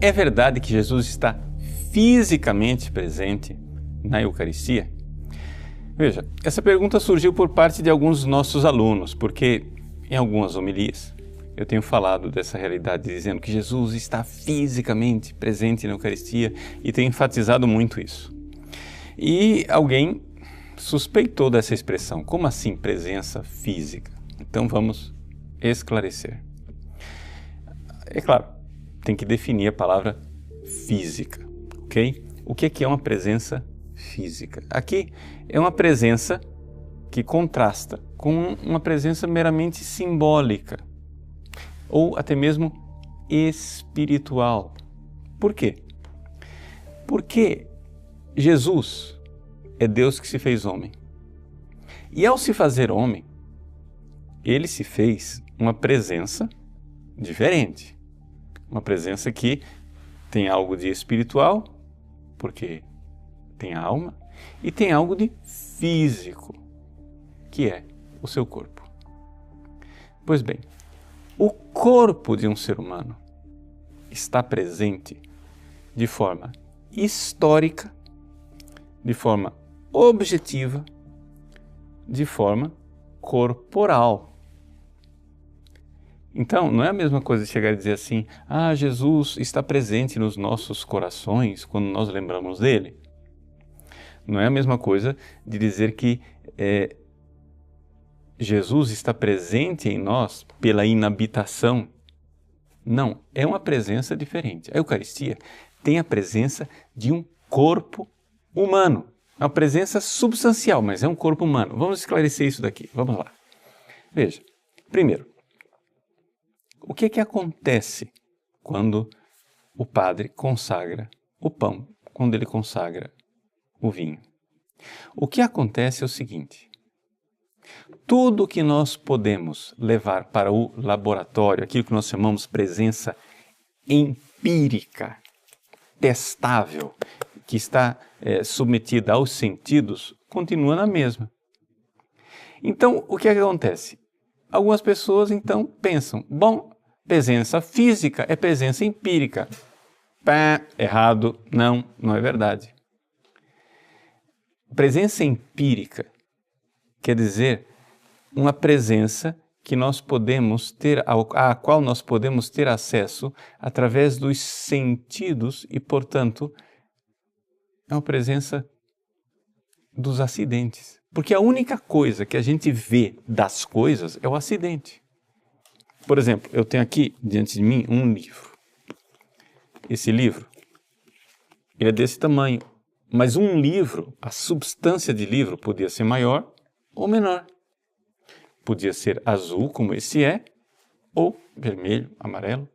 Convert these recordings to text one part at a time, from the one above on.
É verdade que Jesus está fisicamente presente na Eucaristia? Veja, essa pergunta surgiu por parte de alguns dos nossos alunos, porque em algumas homilias eu tenho falado dessa realidade, dizendo que Jesus está fisicamente presente na Eucaristia e tenho enfatizado muito isso. E alguém suspeitou dessa expressão. Como assim presença física? Então vamos esclarecer. É claro, tem que definir a palavra física, ok? O que é uma presença física? Aqui é uma presença que contrasta com uma presença meramente simbólica ou até mesmo espiritual. Por quê? Porque Jesus é Deus que se fez homem. E ao se fazer homem, ele se fez uma presença diferente. Uma presença que tem algo de espiritual, porque tem a alma, e tem algo de físico, que é o seu corpo. Pois bem, o corpo de um ser humano está presente de forma histórica, de forma objetiva, de forma corporal. Então, não é a mesma coisa chegar e dizer assim, Jesus está presente nos nossos corações quando nós lembramos dele. Não é a mesma coisa de dizer que Jesus está presente em nós pela inabitação. Não, é uma presença diferente. A Eucaristia tem a presença de um corpo humano. É uma presença substancial, mas é um corpo humano. Vamos esclarecer isso daqui. Vamos lá. Veja, primeiro, o que acontece quando o padre consagra o pão, quando ele consagra o vinho? O que acontece é o seguinte: tudo que nós podemos levar para o laboratório, aquilo que nós chamamos presença empírica, testável, que está submetida aos sentidos, continua na mesma. Então, o que acontece? Algumas pessoas, então, pensam, bom, presença física é presença empírica. Pá, errado, não é verdade. Presença empírica quer dizer uma presença que nós podemos ter, à qual nós podemos ter acesso através dos sentidos e, portanto, é uma presença dos acidentes. Porque a única coisa que a gente vê das coisas é o acidente. Por exemplo, eu tenho aqui diante de mim um livro. Esse livro, ele é desse tamanho. Mas um livro, a substância de livro podia ser maior ou menor. Podia ser azul, como esse é, ou vermelho, amarelo.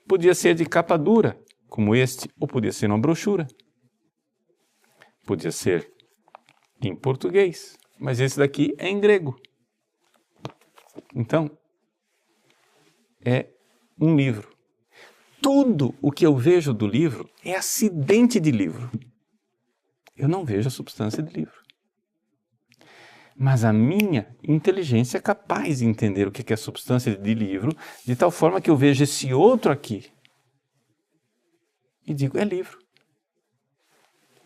Podia ser de capa dura, como este, ou podia ser uma brochura. Podia ser em português, mas esse daqui é em grego. Então, é um livro. Tudo o que eu vejo do livro é acidente de livro. Eu não vejo a substância do livro. Mas a minha inteligência é capaz de entender o que é a substância de livro, de tal forma que eu vejo esse outro aqui e digo, é livro.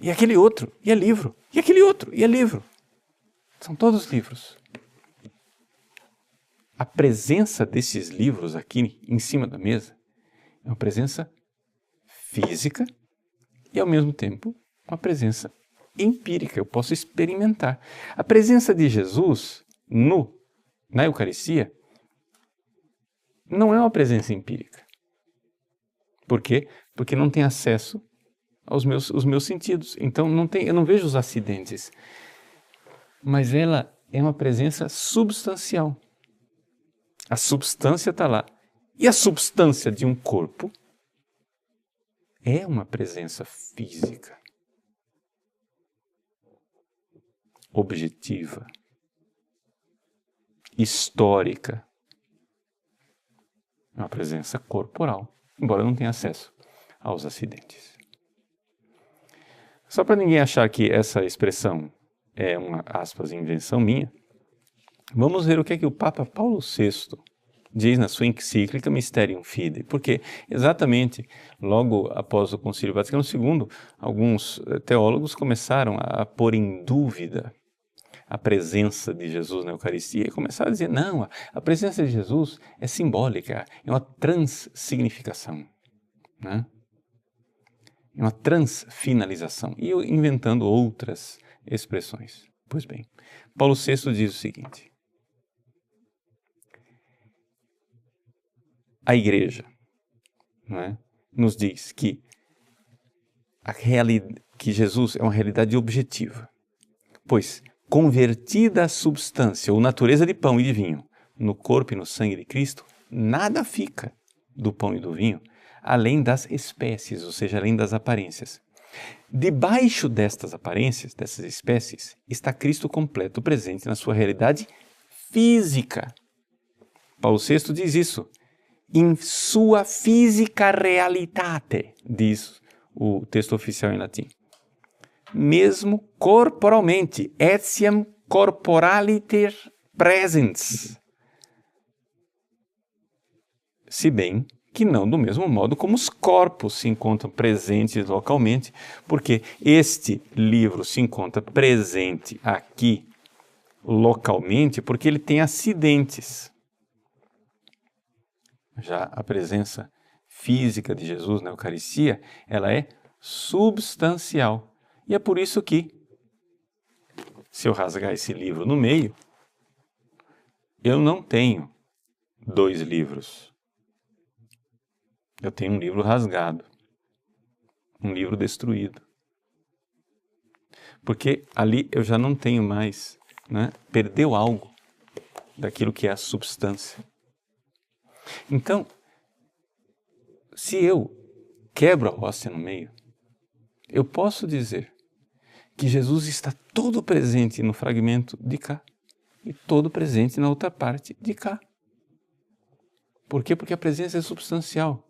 E aquele outro, e é livro. E aquele outro, e é livro. São todos livros. A presença desses livros aqui em cima da mesa é uma presença física e, ao mesmo tempo, uma presença empírica. Eu posso experimentar. A presença de Jesus na Eucaristia não é uma presença empírica. Por quê? Porque não tem acesso aos meus sentidos. Então eu não vejo os acidentes. Mas ela é uma presença substancial. A substância está lá. E a substância de um corpo é uma presença física, objetiva, histórica. É uma presença corporal, embora não tenha acesso aos acidentes. Só para ninguém achar que essa expressão é uma, aspas, invenção minha, vamos ver o que é que o Papa Paulo VI diz na sua encíclica Mysterium Fidei, porque exatamente logo após o Concílio Vaticano II, alguns teólogos começaram a pôr em dúvida a presença de Jesus na Eucaristia e começaram a dizer, não, a presença de Jesus é simbólica, é uma transsignificação, né? É uma transfinalização, e inventando outras expressões. Pois bem, Paulo VI diz o seguinte: a Igreja, não é, nos diz que que Jesus é uma realidade objetiva, pois convertida a substância ou natureza de pão e de vinho no corpo e no sangue de Cristo, nada fica do pão e do vinho, além das espécies, ou seja, além das aparências. Debaixo destas aparências, dessas espécies, está Cristo completo, presente na sua realidade física. Paulo VI diz isso. In sua física realitate, diz o texto oficial em latim. Mesmo corporalmente, etiam corporaliter presens. Se bem que não do mesmo modo como os corpos se encontram presentes localmente, porque este livro se encontra presente aqui localmente porque ele tem acidentes. Já a presença física de Jesus na Eucaristia, ela é substancial. E é por isso que, se eu rasgar esse livro no meio, eu não tenho 2 livros. Eu tenho um livro rasgado, um livro destruído. Porque ali eu já não tenho mais, né? Perdeu algo daquilo que é a substância. Então, se eu quebro a hóstia no meio, eu posso dizer que Jesus está todo presente no fragmento de cá e todo presente na outra parte de cá. Por quê? Porque a presença é substancial.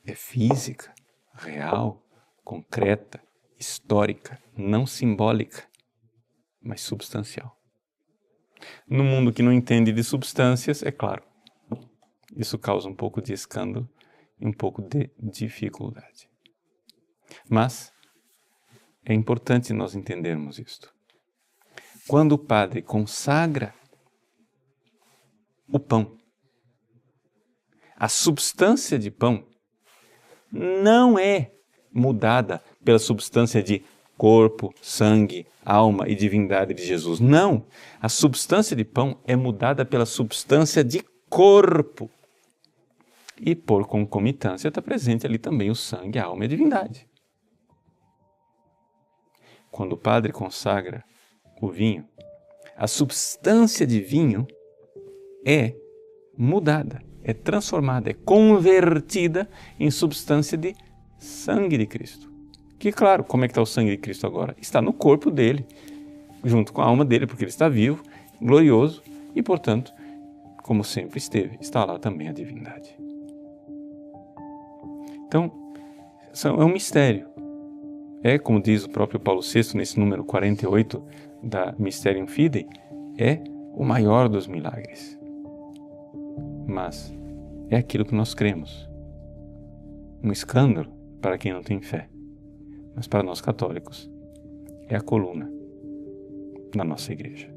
É física, real, concreta, histórica, não simbólica, mas substancial. No mundo que não entende de substâncias, é claro, isso causa um pouco de escândalo e um pouco de dificuldade. Mas é importante nós entendermos isto. Quando o padre consagra o pão, a substância de pão não é mudada pela substância de corpo, sangue, alma e divindade de Jesus. Não! A substância de pão é mudada pela substância de corpo. E por concomitância está presente ali também o sangue, a alma e a divindade. Quando o padre consagra o vinho, a substância de vinho é mudada, é transformada, é convertida em substância de sangue de Cristo. Que, claro, como é que está o sangue de Cristo agora? Está no corpo dele, junto com a alma dele, porque ele está vivo, glorioso, e, portanto, como sempre esteve, está lá também a divindade. Então, é um mistério. É, como diz o próprio Paulo VI, nesse número 48 da Mysterium Fidei, é o maior dos milagres. Mas é aquilo que nós cremos. Um escândalo para quem não tem fé. Mas para nós católicos, é a coluna da nossa igreja.